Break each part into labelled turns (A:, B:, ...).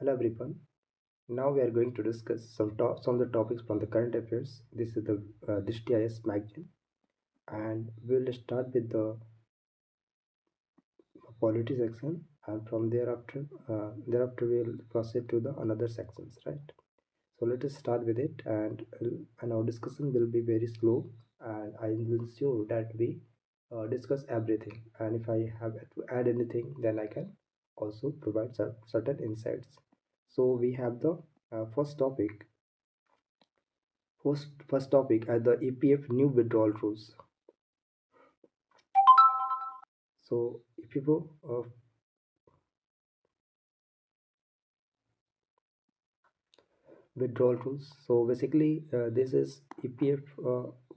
A: Hello everyone. Now we are going to discuss some of the topics from the current affairs. This is the Drishti IAS magazine, and we'll start with the polity section, and from thereafter we'll proceed to the another sections, right? So let us start with it, and our discussion will be very slow, and I will ensure that we discuss everything. And if I have to add anything, then I can also provide certain insights. So we have the first topic. First topic at the EPF new withdrawal rules. So if you go withdrawal rules, so basically this is EPF.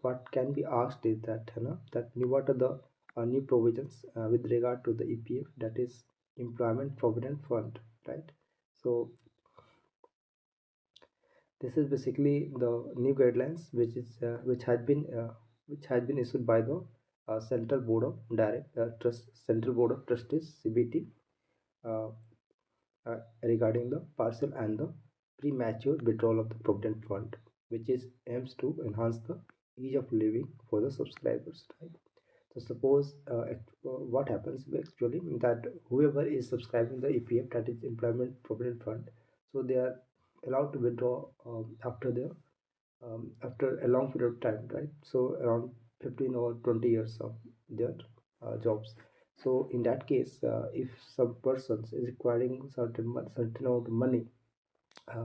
A: What can be asked is that that new what are the new provisions with regard to the EPF, that is Employment Provident Fund, right? So this is basically the new guidelines which has been issued by the Central Board of Trustees (CBT) uh, regarding the partial and the premature withdrawal of the provident fund, which is aims to enhance the ease of living for the subscribers. Right? So suppose what happens actually that whoever is subscribing the EPF, that is Employment Provident Fund, so they are allowed to withdraw after a long period of time, right? So around 15 or 20 years of their jobs. So in that case, if some person is requiring certain amount of money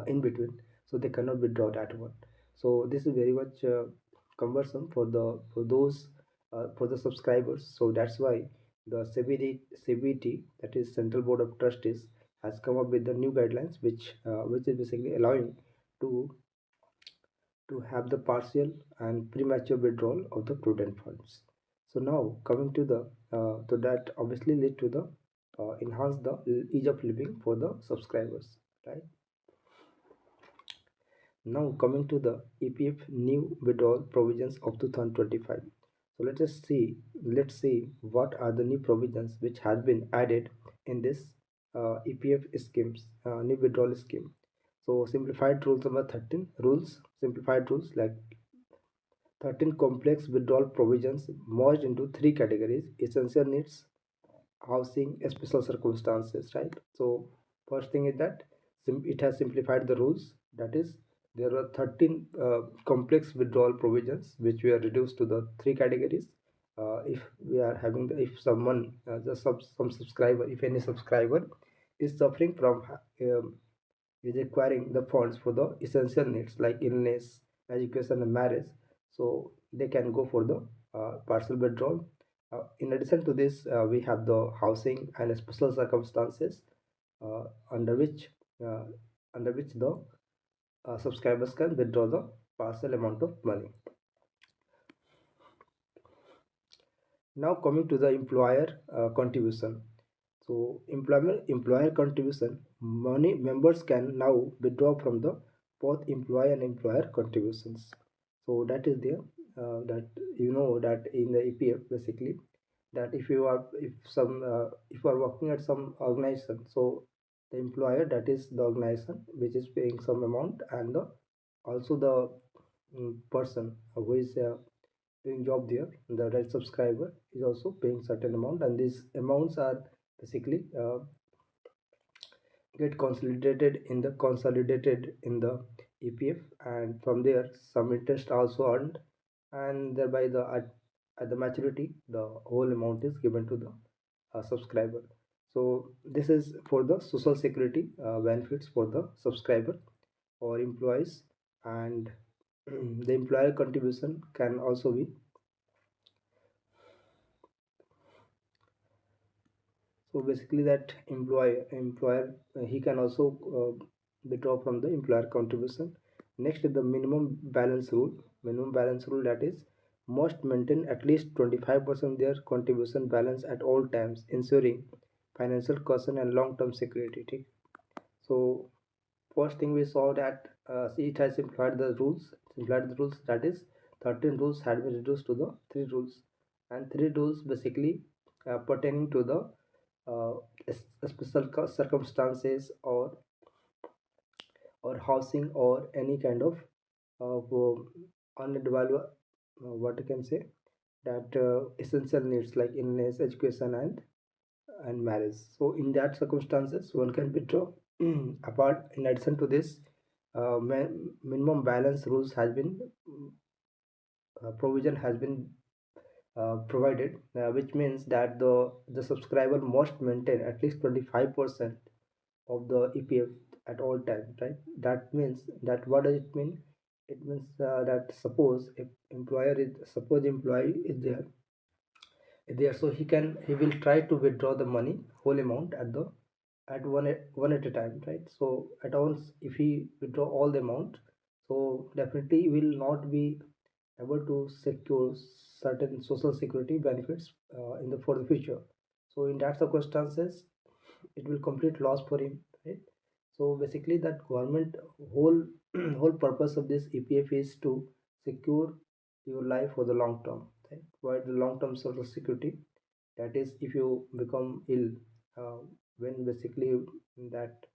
A: in between, so they cannot withdraw that one. So this is very much cumbersome for the subscribers. So that's why the CBT, that is Central Board of Trustees, has come up with the new guidelines, which is basically allowing to have the partial and premature withdrawal of the prudent funds. So now coming to the to that obviously lead to the enhance the ease of living for the subscribers, right? Now coming to the EPF new withdrawal provisions of 2025. So let's see what are the new provisions which has been added in this EPF schemes new withdrawal scheme. So simplified rules number 13 rules simplified rules like 13 complex withdrawal provisions merged into three categories: essential needs, housing, special circumstances, right? So first thing is that it has simplified the rules. That is, there are 13 complex withdrawal provisions which we are reduced to the three categories. If we are having if someone some subscriber, if any subscriber is suffering from is requiring the funds for the essential needs like illness, education, and marriage, so they can go for the partial withdrawal. In addition to this, we have the housing and special circumstances uh, under which uh, the subscribers can withdraw the partial amount of money. Now coming to the employer contribution. So employer contribution money members can now withdraw from the both employee and employer contributions. So that is there that that in the EPF basically, that if you are working at some organization, so the employer, that is the organization which is paying some amount, and the also the person who is doing job there, the right subscriber is also paying certain amount, and these amounts are basically get consolidated in the EPF, and from there some interest also earned, and thereby at the maturity the whole amount is given to the subscriber. So this is for the social security benefits for the subscriber or employees, and the employer contribution can also be. So basically that employer he can also withdraw from the employer contribution. Next is the minimum balance rule, that is must maintain at least 25% their contribution balance at all times, ensuring financial caution and long-term security. ठीक? So first thing we saw that it has simplified the rules, that is 13 rules had been reduced to the three rules, and three rules basically pertaining to the uh, special circumstances or or housing or any kind of undeveloped, what I can say, that essential needs like illness, education, and marriage. So in that circumstances, one can withdraw. Apart, in addition to this, minimum balance rules has been provision has been provided, which means that the subscriber must maintain at least 25% of the EPF at all time, right? That means that, what does it mean? It means that suppose employee is there, so he will try to withdraw the money whole amount at one at a time, right? So at once, if he withdraw all the amount, so definitely he will not be able to secure certain social security benefits in the for the future. So in that circumstances, it will complete loss for him, right? So basically, that government whole whole purpose of this EPF is to secure your life for the long term, right? Provide the long term social security. That is, if you become ill, uh, when basically that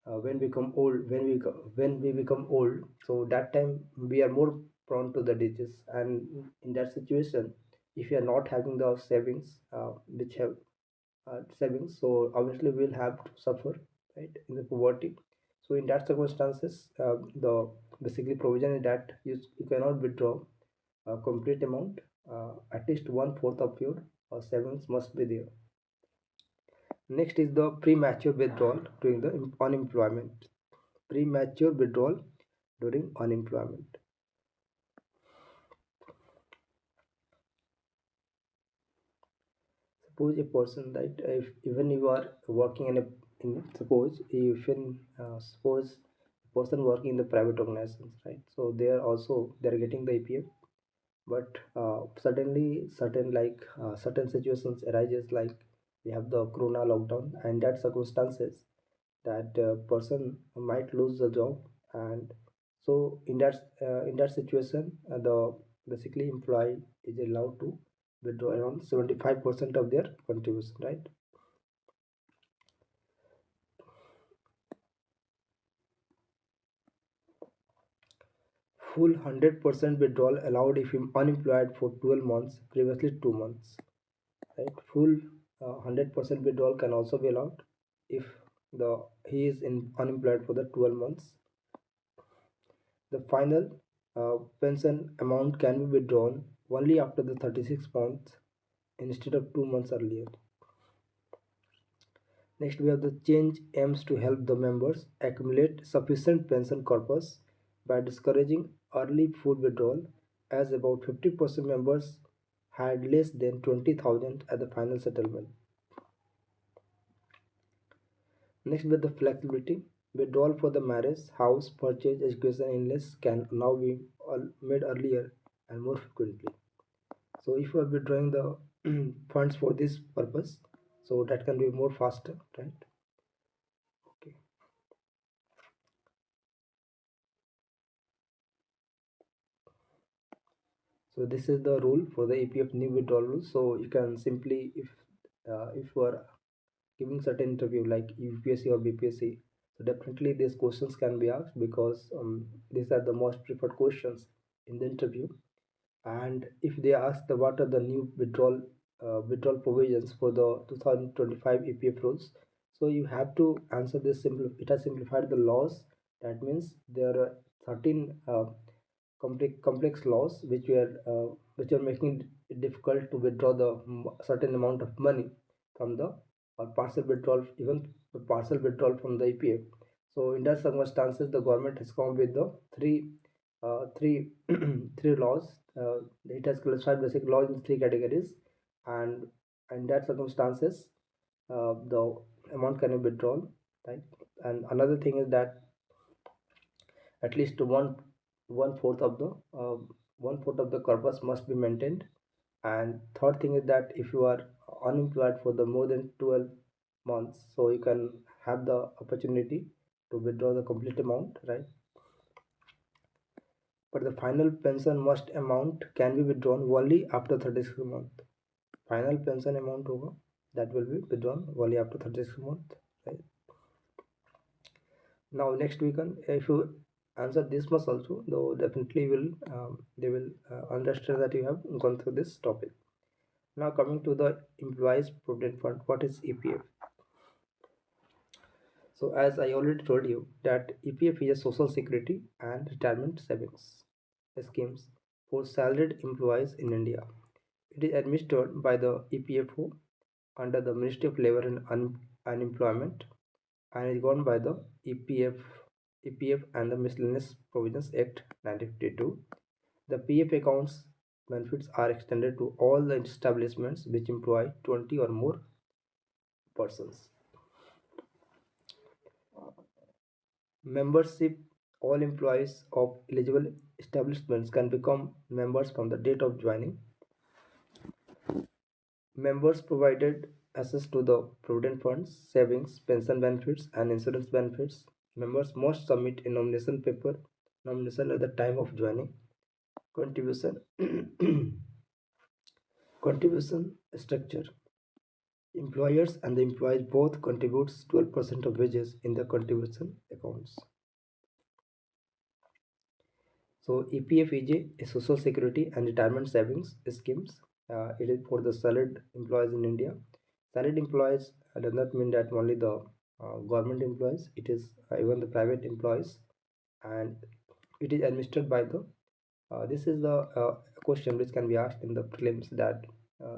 A: when we become old, so that time we are more prone to the disease, and in that situation, if you are not having the savings, which have savings, so obviously we'll have to suffer, right, in the poverty. So in that circumstances, the basically provision is that you cannot withdraw a complete amount. At least one fourth of your savings must be there. Next is the premature withdrawal during the unemployment. Premature withdrawal during unemployment. Suppose a person, right, if even you are working in suppose even suppose a person working in the private organizations, right? So they are getting the EPF, but suddenly certain situations arises, like we have the corona lockdown, and that circumstances that person might lose the job. And so in that situation, the basically employee is allowed to withdraw around 75% of their contribution, right? Full 100% withdrawal allowed if him unemployed for 12 months, previously 2 months, right? Full 100% withdrawal can also be allowed if the he is unemployed for the 12 months. The final pension amount can be withdrawn only after the 36 months instead of 2 months earlier. Next, we have the change aims to help the members accumulate sufficient pension corpus by discouraging early full withdrawal, as about 50% members had less than 20,000 at the final settlement. Next, with the flexibility, withdrawal for the marriage, house purchase, education, illness can now be made earlier and more frequently. So if you are withdrawing the funds for this purpose, so that can be more faster, right? Okay. So this is the rule for the EPF new withdrawal rule. So you can simply, if you are giving certain interview like UPSC or BPSC, so definitely these questions can be asked, because these are the most preferred questions in the interview. And if they ask the what are the new withdrawal provisions for the 2025 EPF rules, so you have to answer this simple. It has simplified the laws. That means there are 13 complex laws which are making it difficult to withdraw the certain amount of money from the or partial withdrawal, even the partial withdrawal from the EPF. So in that circumstances, the government has come with the three three laws. It has classified basic laws in three categories, and in that circumstances, the amount can be withdrawn, right? And another thing is that at least one fourth of the one fourth of the corpus must be maintained. And third thing is that if you are unemployed for the more than 12 months, so you can have the opportunity to withdraw the complete amount, right? But the final pension must amount can be withdrawn only after 36 months. Final pension amount that will be withdrawn only after 36 months, right? Now next we can, if you answer this much also, though definitely will they will understand that you have gone through this topic. Now coming to the employees provident fund, what is EPF? So as I already told you that EPF is a social security and retirement savings schemes for salaried employees in India. It is administered by the EPFO under the Ministry of Labor and Unemployment and is governed by the EPF and the Miscellaneous Provisions Act 1952. The PF accounts benefits are extended to all the establishments which employ 20 or more persons. Membership: all employees of eligible establishments can become members from the date of joining. Members provided access to the provident funds, savings, pension benefits, and insurance benefits. Members must submit a nomination at the time of joining. Contribution contribution structure: employers and the employees both contributes 12% of wages in the contribution accounts. So EPF is a social security and retirement savings schemes. It is for the salaried employees in India. Salaried employees does not mean that only the government employees. It is even the private employees, and it is administered by the. This is the question which can be asked in the prelims, that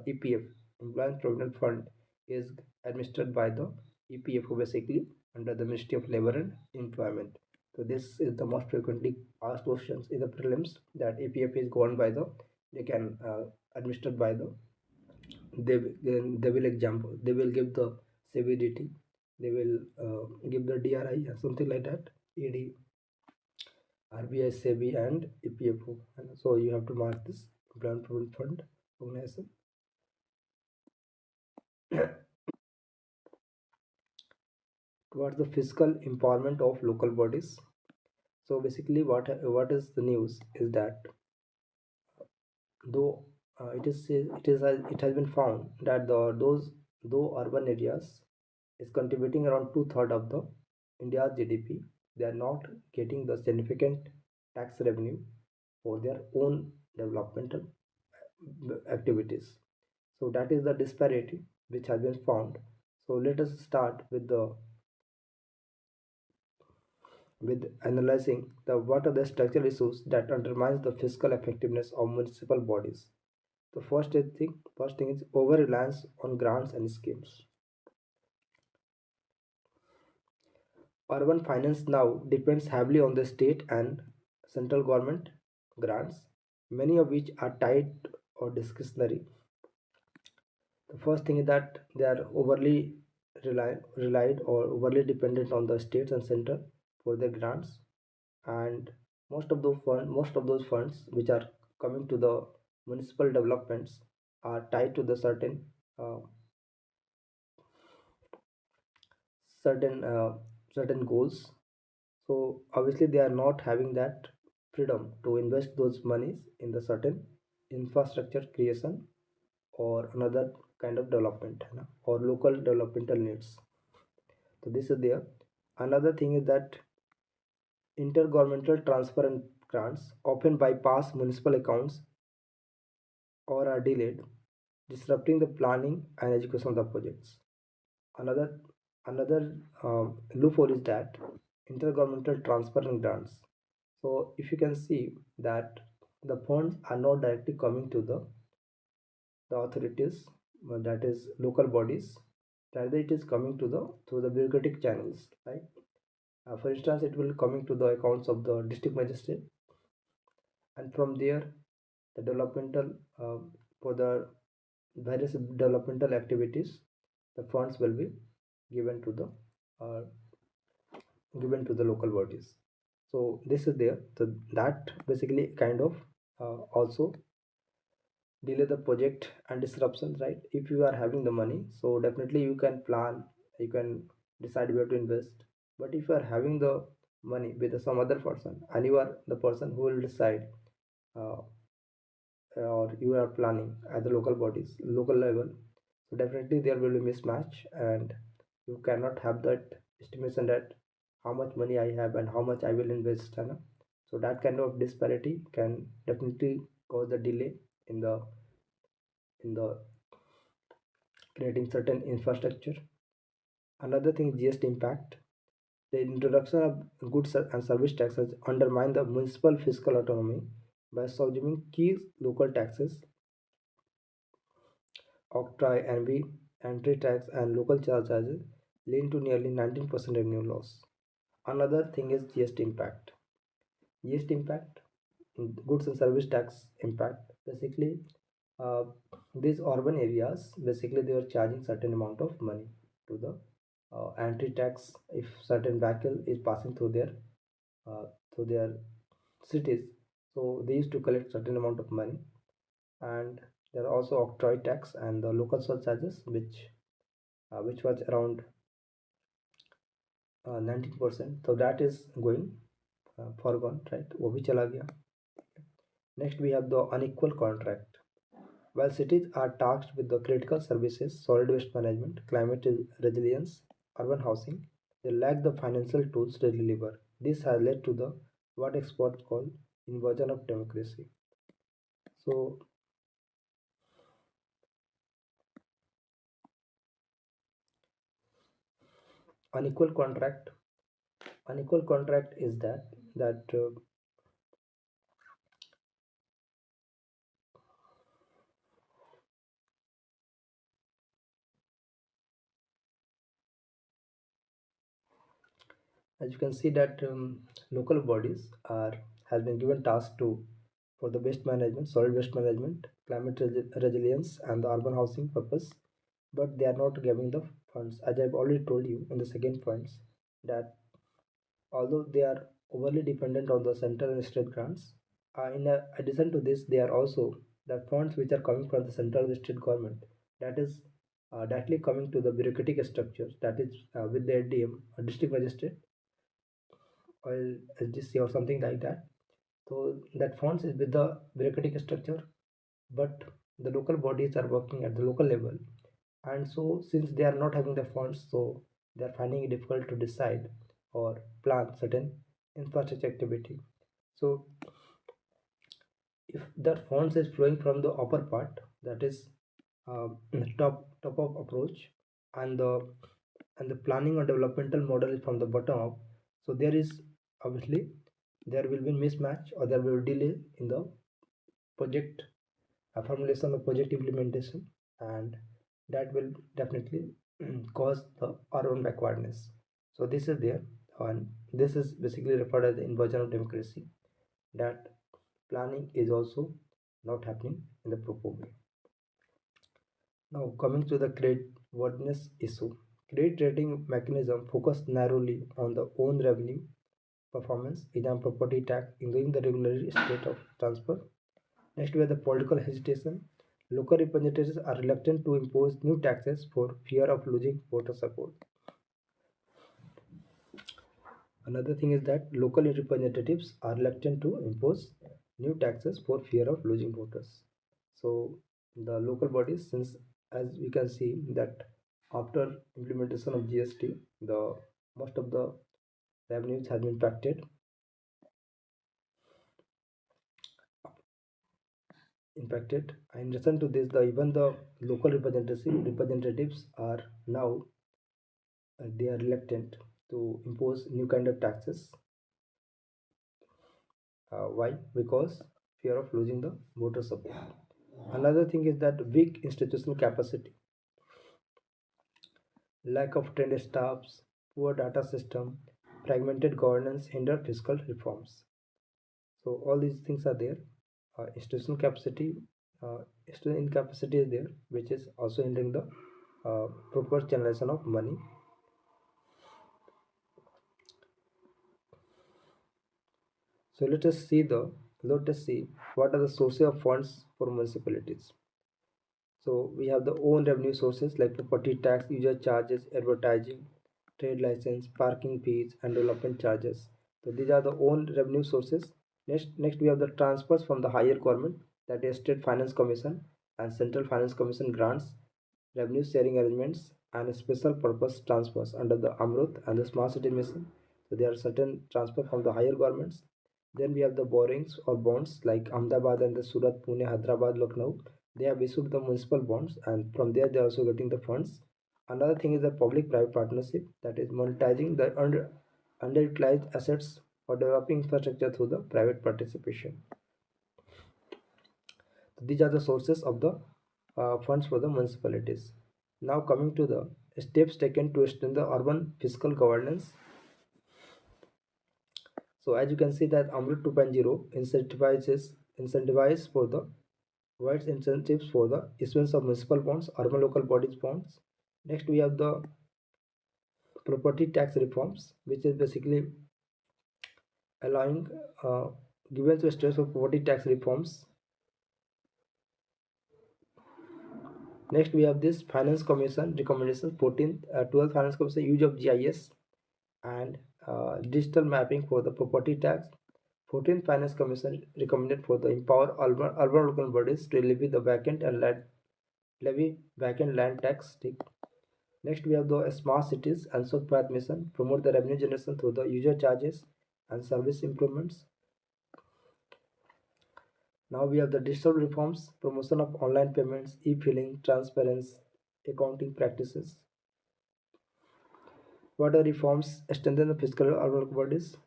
A: EPF, Employees Provident Fund, is administered by the EPFO basically under the Ministry of Labor and Employment. So this is the most frequently asked questions in the prelims, that EPF is governed by the, they can administered by the, they will example, they will give the severity, they will give the DRI and something like that, ED, RBI, SEBI, and EPFO. And so you have to mark this Employment Provident Fund organization. Towards the fiscal empowerment of local bodies. So basically, what is the news is that though it has been found that those though urban areas is contributing around two-thirds of the India's GDP, they are not getting the significant tax revenue for their own developmental activities. So that is the disparity which has been found. So let us start with analyzing the what are the structural issues that undermines the fiscal effectiveness of municipal bodies. The first thing is over reliance on grants and schemes. Urban finance now depends heavily on the state and central government grants, many of which are tied or discretionary. The first thing is that they are overly relied or overly dependent on the states and center for their grants, and most of those funds which are coming to the municipal developments are tied to the uh, certain certain goals. So obviously they are not having that freedom to invest those monies in the certain infrastructure creation or another kind of development, or local developmental needs. So this is there. Another thing is that intergovernmental transfer and grants often bypass municipal accounts or are delayed, disrupting the planning and execution of the projects. Another loophole is that intergovernmental transfer and grants. So if you can see that the funds are not directly coming to the authorities, that is local bodies, rather it is coming to the through the bureaucratic channels. Like for instance, it will coming to the accounts of the district magistrate, and from there the developmental for the various developmental activities, the funds will be given to the uh, local bodies. So this is there. So that basically kind of also delay the project and disruptions, right? If you are having the money, so definitely you can plan, you can decide where to invest. But if you are having the money with some other person and you are the person who will decide, uh, or you are planning at the local bodies local level, so definitely there will be mismatch and you cannot have that estimation that how much money I have and how much I will invest. है ना? So that kind of disparity can definitely cause the delay in the creating certain infrastructure. Another thing, GST impact. The introduction of goods and service taxes undermine the municipal fiscal autonomy by subsuming key local taxes, octroi, envy, entry tax, and local charges, leading to nearly 19% revenue loss. Another thing is GST impact. GST impact, goods and service tax impact. Basically, uh, these urban areas, basically they are charging certain amount of money to the entry tax if certain vehicle is passing uh, through their cities. So they used to collect certain amount of money, and there are also octroi tax and the local surcharges, which was around 19%. So that is going foregone, right? वो भी चला गया. Next we have the unequal contract. While cities are tasked with the critical services, solid waste management, climate resilience, urban housing, they lack the financial tools to deliver. This has led to the what experts call inversion of democracy. So unequal contract, unequal contract is that as you can see that local bodies are has been given task to for the waste management, solid waste management, climate resilience, and the urban housing purpose, but they are not giving the funds. As I've already told you in the second points, that although they are overly dependent on the central and state grants, in addition to this, they are also the funds which are coming from the central and state government, that is directly coming to the bureaucratic structure, that is with the ADM, a district magistrate, or SDC or something like that. So that funds is with the bureaucratic structure, but the local bodies are working at the local level, and so since they are not having the funds, so they are finding it difficult to decide or plan certain infrastructure activity. So if the funds is flowing from the upper part, that is top of approach, and the planning or developmental model is from the bottom up, so there is obviously there will be mismatch or there will be delay in the project formulation of project implementation, and that will definitely cause the our own backwardness. So this is there, and this is basically referred as the inversion of democracy, that planning is also not happening in the proper way. Now coming to the credit worthiness issue. Credit rating mechanism focus narrowly on the own revenue performance, example property tax, including the regulatory state of transfer. Next, we have the political hesitation. Local representatives are reluctant to impose new taxes for fear of losing voter support. Another thing is that local representatives are reluctant to impose new taxes for fear of losing voters. So the local bodies, since as we can see that after implementation of GST, the most of the revenues have been impacted. In addition to this, the even the local representatives are now they are reluctant to impose new kind of taxes. Why? Because fear of losing the voter support. Another thing is that weak institutional capacity, lack of trained staffs, poor data system, fragmented governance hinder fiscal reforms. So all these things are there. Institutional capacity, institutional incapacity is there, which is also hindering the proper generation of money. So let us see what are the sources of funds for municipalities. So we have the own revenue sources like property tax, user charges, advertising, trade license, parking fees, and development charges. So these are the own revenue sources. Next we have the transfers from the higher government, that is State Finance Commission and Central Finance Commission grants, revenue sharing arrangements, and special purpose transfers under the Amrut and the Smart City Mission. So there are certain transfer from the higher governments. Then we have the borrowings or bonds like Ahmedabad and the Surat, Pune, Hyderabad, Lucknow. They have issued the municipal bonds, and from there they are also getting the funds. Another thing is the public-private partnership, that is monetizing the underutilized assets or developing infrastructure through the private participation. These are the sources of the funds for the municipalities. Now coming to the steps taken to strengthen the urban fiscal governance. So as you can see that Amrit 2.0 incentivize for the provides incentives for the issuance of municipal bonds, urban local bodies bonds. Next we have the property tax reforms, which is basically allowing given to states for property tax reforms. Next we have this Finance Commission recommendation 14th 12th Finance Commission use of GIS and digital mapping for the property tax. 14th Finance Commission recommended for the empower urban local bodies to levy the vacant and land tax. Next we have the smart cities and Swachh Bharat mission promote the revenue generation through the user charges and service improvements. Now we have the digital reforms, promotion of online payments, e-filing, transparency, accounting practices. What are reforms? Strengthen the fiscal urban bodies,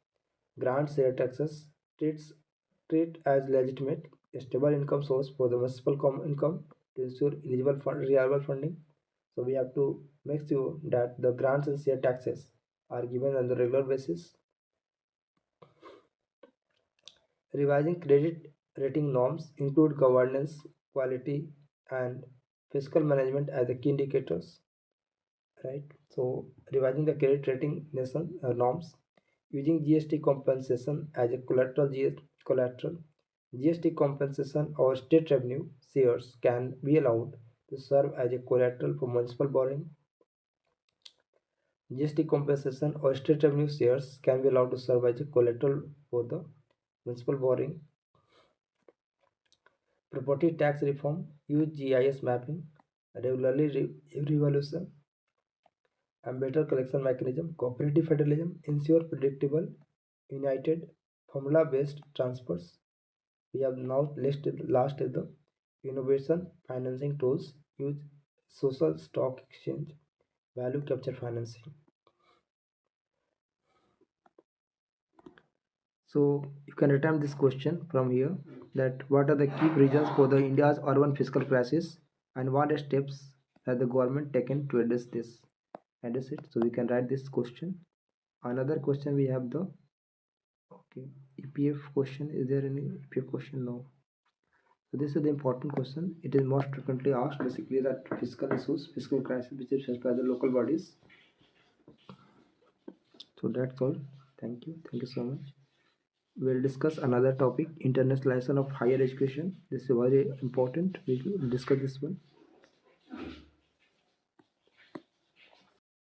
A: grant share taxes, treats treat as legitimate, a stable income source for the municipal income to ensure eligible reliable funding. So we have to make sure that the grants and share taxes are given on the regular basis. Revising credit rating norms include governance, quality, and fiscal management as the key indicators, right? So revising the credit rating norms, using GST compensation as a collateral. GST compensation or state revenue shares can be allowed to serve as a collateral for municipal borrowing. GST compensation or state revenue shares can be allowed to serve as a collateral for the municipal borrowing. Property tax reform, use GIS mapping, regularly revaluation, and better collection mechanism. Cooperative federalism ensure predictable, united, formula-based transfers. We have now listed last is the innovation financing tools. Use social stock exchange, value capture financing. So you can attempt this question from here, that what are the key reasons for the India's urban fiscal crisis and what are steps that the government taken to address it. So we can write this question. Another question we have the okay EPF question. Is there any EPF question? No. So this is the important question. It is most frequently asked, basically that fiscal issues, fiscal crisis which is faced by the local bodies. So that's all. Thank you. Thank you so much. We'll discuss another topic, internationalization of higher education. This is very important. We will discuss this one.